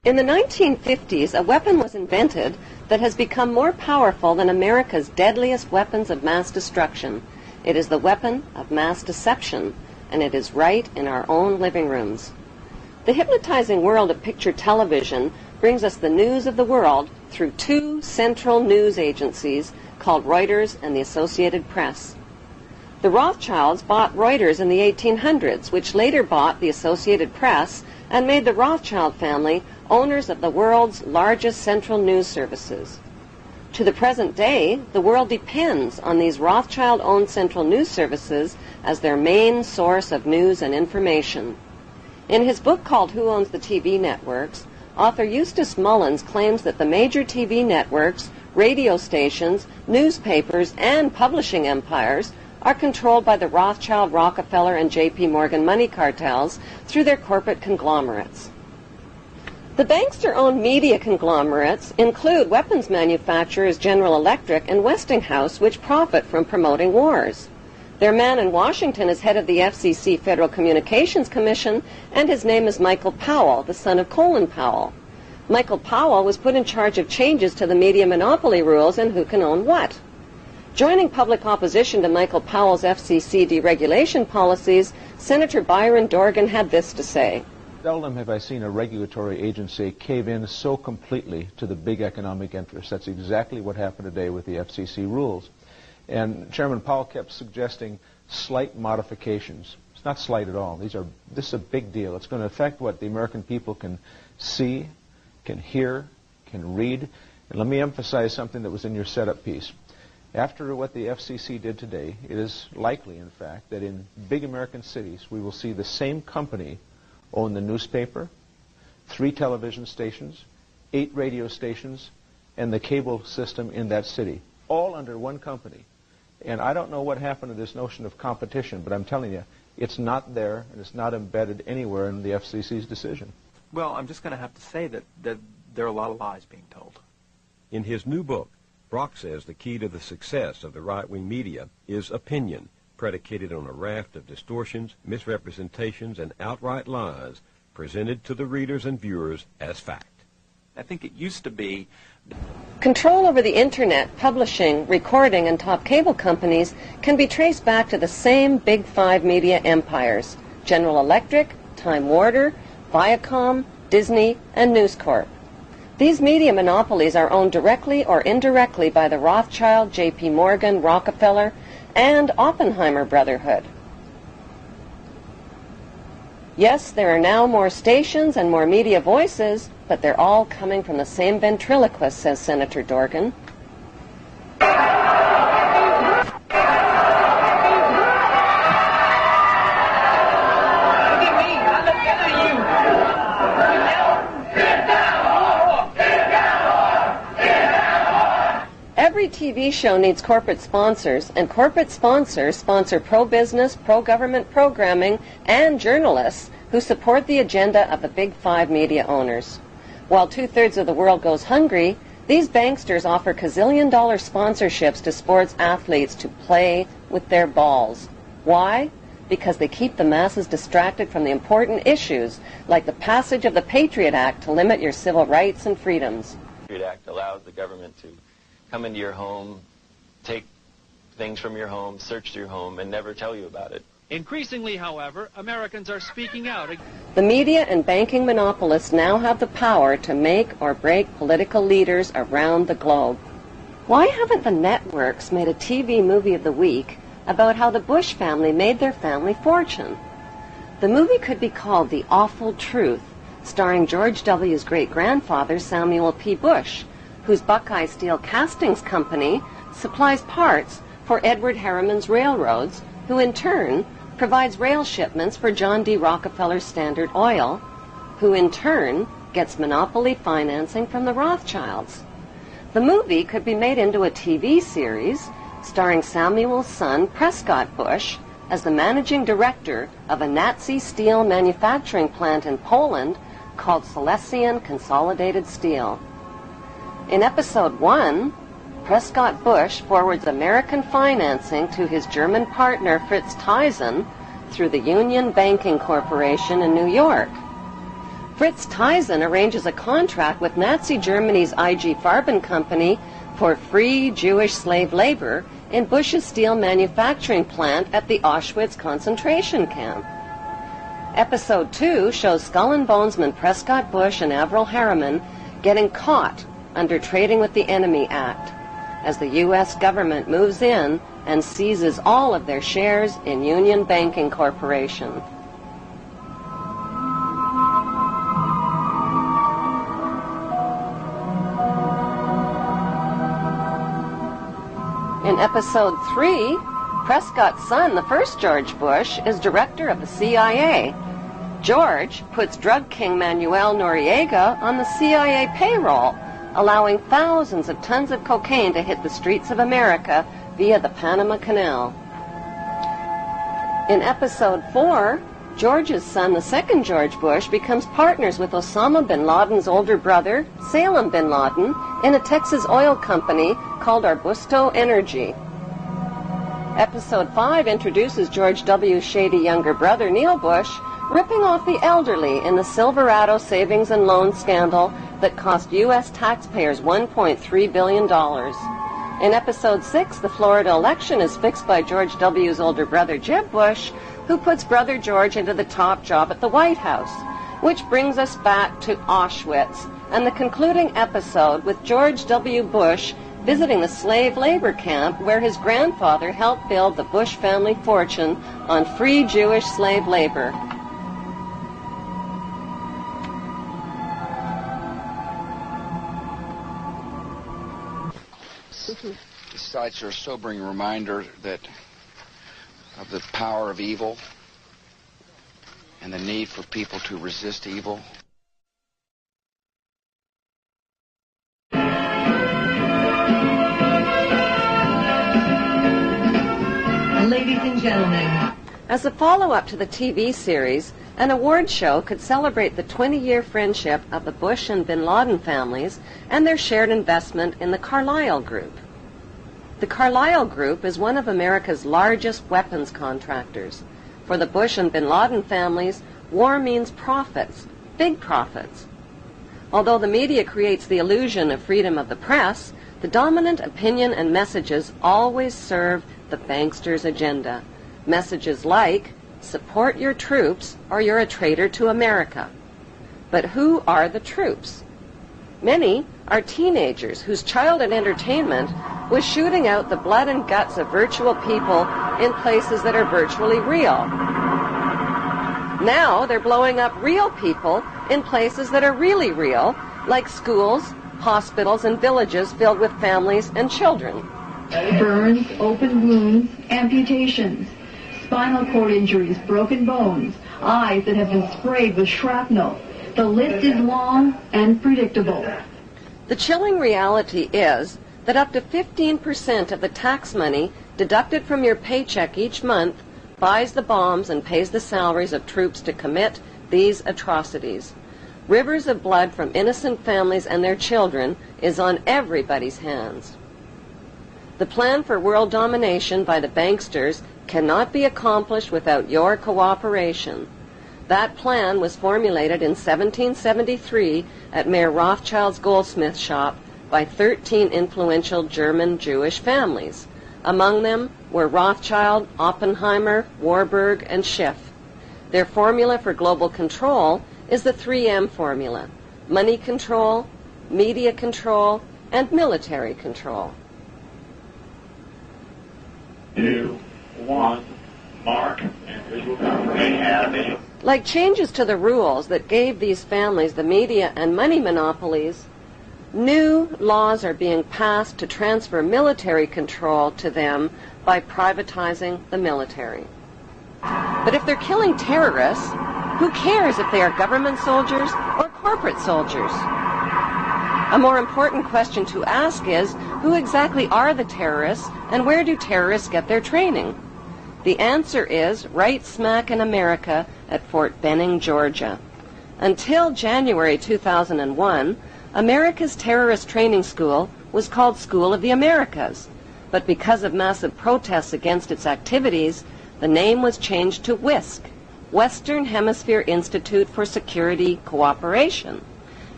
In the 1950s, a weapon was invented that has become more powerful than America's deadliest weapons of mass destruction. It is the weapon of mass deception, and it is right in our own living rooms. The hypnotizing world of picture television brings us the news of the world through two central news agencies called Reuters and the Associated Press. The Rothschilds bought Reuters in the 1800s, which later bought the Associated Press and made the Rothschild family owners of the world's largest central news services. To the present day, the world depends on these Rothschild-owned central news services as their main source of news and information. In his book called Who Owns the TV Networks, author Eustace Mullins claims that the major TV networks, radio stations, newspapers, and publishing empires are controlled by the Rothschild, Rockefeller, and J.P. Morgan money cartels through their corporate conglomerates. The bankster-owned media conglomerates include weapons manufacturers General Electric and Westinghouse, which profit from promoting wars. Their man in Washington is head of the FCC Federal Communications Commission, and his name is Michael Powell, the son of Colin Powell. Michael Powell was put in charge of changes to the media monopoly rules and who can own what. Joining public opposition to Michael Powell's FCC deregulation policies, Senator Byron Dorgan had this to say. Seldom have I seen a regulatory agency cave in so completely to the big economic interests. That's exactly what happened today with the FCC rules. And Chairman Powell kept suggesting slight modifications. It's not slight at all. This is a big deal. It's going to affect what the American people can see, can hear, can read. And let me emphasize something that was in your setup piece. After what the FCC did today, it is likely, in fact, that in big American cities we will see the same company own the newspaper, 3 television stations, 8 radio stations, and the cable system in that city, all under one company. And I don't know what happened to this notion of competition, but I'm telling you, it's not there, and it's not embedded anywhere in the FCC's decision. Well, I'm just going to have to say that there are a lot of lies being told. In his new book, Brock says the key to the success of the right-wing media is opinion, predicated on a raft of distortions, misrepresentations, and outright lies presented to the readers and viewers as fact. I think it used to be... Control over the Internet, publishing, recording, and top cable companies can be traced back to the same Big Five media empires: General Electric, Time Warner, Viacom, Disney, and News Corp. These media monopolies are owned directly or indirectly by the Rothschild, J.P. Morgan, Rockefeller, and Oppenheimer Brotherhood. Yes, there are now more stations and more media voices, but they're all coming from the same ventriloquist, says Senator Dorgan. Every TV show needs corporate sponsors, and corporate sponsors sponsor pro-business, pro-government programming, and journalists who support the agenda of the Big Five media owners. While 2/3 of the world goes hungry, these banksters offer gazillion-dollar sponsorships to sports athletes to play with their balls. Why? Because they keep the masses distracted from the important issues, like the passage of the Patriot Act to limit your civil rights and freedoms. The Patriot Act allows the government to come into your home, take things from your home, search your home, and never tell you about it. Increasingly, however, Americans are speaking out. The media and banking monopolists now have the power to make or break political leaders around the globe. Why haven't the networks made a TV movie of the week about how the Bush family made their family fortune? The movie could be called The Awful Truth, starring George W.'s great-grandfather, Samuel P. Bush, whose Buckeye Steel Castings Company supplies parts for Edward Harriman's railroads, who in turn provides rail shipments for John D. Rockefeller's Standard Oil, who in turn gets monopoly financing from the Rothschilds. The movie could be made into a TV series starring Samuel's son, Prescott Bush, as the managing director of a Nazi steel manufacturing plant in Poland called Silesian Consolidated Steel. In Episode 1, Prescott Bush forwards American financing to his German partner Fritz Thyssen through the Union Banking Corporation in New York. Fritz Thyssen arranges a contract with Nazi Germany's IG Farben company for free Jewish slave labor in Bush's steel manufacturing plant at the Auschwitz concentration camp. Episode 2 shows Skull and Bonesman Prescott Bush and Averell Harriman getting caught under Trading with the Enemy Act as the U.S. government moves in and seizes all of their shares in Union Banking Corporation. In episode 3, Prescott's son, the first George Bush, is director of the CIA. George puts drug king Manuel Noriega on the CIA payroll, allowing thousands of tons of cocaine to hit the streets of America via the Panama Canal. In episode 4, George's son, the second George Bush, becomes partners with Osama bin Laden's older brother, Salem bin Laden, in a Texas oil company called Arbusto Energy. Episode 5 introduces George W.'s shady younger brother, Neil Bush, ripping off the elderly in the Silverado savings and loan scandal that cost U.S. taxpayers $1.3 billion. In episode 6, the Florida election is fixed by George W.'s older brother, Jeb Bush, who puts brother George into the top job at the White House, which brings us back to Auschwitz and the concluding episode with George W. Bush visiting the slave labor camp where his grandfather helped build the Bush family fortune on free Jewish slave labor. The sites are a sobering reminder of the power of evil and the need for people to resist evil. Ladies and gentlemen. As a follow-up to the TV series, an award show could celebrate the 20-year friendship of the Bush and bin Laden families and their shared investment in the Carlyle Group. The Carlyle Group is one of America's largest weapons contractors. For the Bush and bin Laden families, war means profits, big profits. Although the media creates the illusion of freedom of the press, the dominant opinion and messages always serve the banksters' agenda. Messages like, support your troops or you're a traitor to America. But who are the troops? Many are teenagers whose childhood entertainment was shooting out the blood and guts of virtual people in places that are virtually real. Now they're blowing up real people in places that are really real, like schools, hospitals, and villages filled with families and children. Burns, open wounds, amputations, spinal cord injuries, broken bones, eyes that have been sprayed with shrapnel. The list is long and predictable. The chilling reality is that up to 15% of the tax money deducted from your paycheck each month buys the bombs and pays the salaries of troops to commit these atrocities. Rivers of blood from innocent families and their children is on everybody's hands. The plan for world domination by the banksters cannot be accomplished without your cooperation. That plan was formulated in 1773 at Mayor Rothschild's goldsmith shop by 13 influential German Jewish families. Among them were Rothschild, Oppenheimer, Warburg, and Schiff. Their formula for global control is the 3M formula: money control, media control, and military control. 2, 1, mark, and visual confirmation happening. Like changes to the rules that gave these families the media and money monopolies, new laws are being passed to transfer military control to them by privatizing the military. But if they're killing terrorists, who cares if they are government soldiers or corporate soldiers? A more important question to ask is, who exactly are the terrorists and where do terrorists get their training? The answer is right smack in America at Fort Benning, Georgia. Until January 2001, America's terrorist training school was called School of the Americas, but because of massive protests against its activities, the name was changed to WISC, Western Hemisphere Institute for Security Cooperation.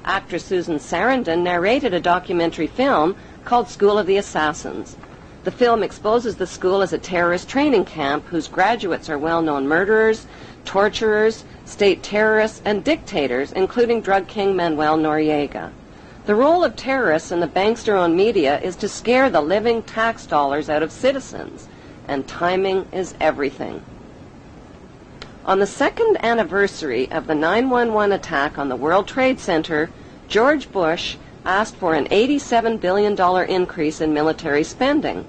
Actress Susan Sarandon narrated a documentary film called School of the Assassins. The film exposes the school as a terrorist training camp whose graduates are well-known murderers, torturers, state terrorists, and dictators, including drug king Manuel Noriega. The role of terrorists in the bankster-owned media is to scare the living tax dollars out of citizens, and timing is everything. On the second anniversary of the 9/11 attack on the World Trade Center, George Bush asked for an $87 billion increase in military spending.